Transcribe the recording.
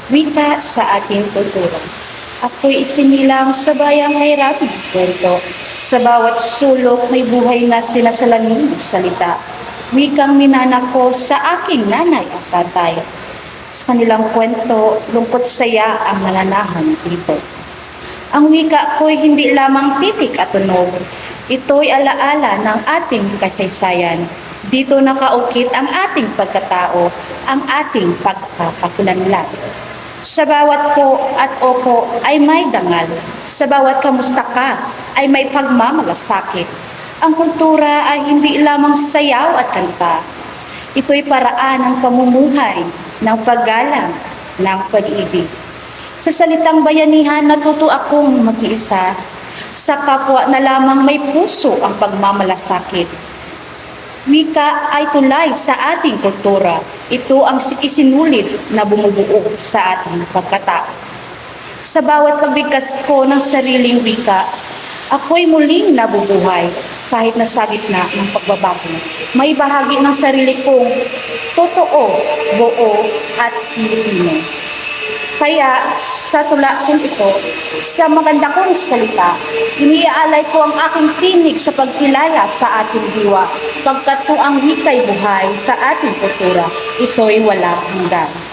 Wika sa ating kultura. Ako'y isinilang sa bayang kahirapan ng kwento. Sa bawat sulok may buhay na sinasalamin ng salita. Wikang minanak ko sa aking nanay at tatay. Sa kanilang kwento, lungkot saya ang mananahan dito. Ang wika ko'y hindi lamang titik at tunog. Ito'y alaala ng ating kasaysayan. Dito nakaukit ang ating pagkatao, ang ating pagkakakilanlan. Sa bawat po at opo ay may dangal. Sa bawat kamusta ka ay may pagmamalasakit. Ang kultura ay hindi lamang sayaw at kanta. Ito'y paraan ng pamumuhay, ng paggalang, ng pag-ibig. Sa salitang bayanihan, natuto akong mag-iisa. Sa kapwa na lamang may puso ang pagmamalasakit. Wika ay tulay sa ating kultura. Ito ang isinulid na bumubuo sa ating pagkatao. Sa bawat pagbigkas ko ng sariling wika, ako'y muling nabubuhay kahit nasa gitna ng pagbabago. May bahagi ng sarili kong totoo, buo at Pilipino. Kaya sa tula kong ito, sa maganda kong salita, iniaalay ko ang aking tinig sa pagkilala sa ating diwa, pagkat kung ang wika'y buhay sa ating kultura, ito'y walang hanggan.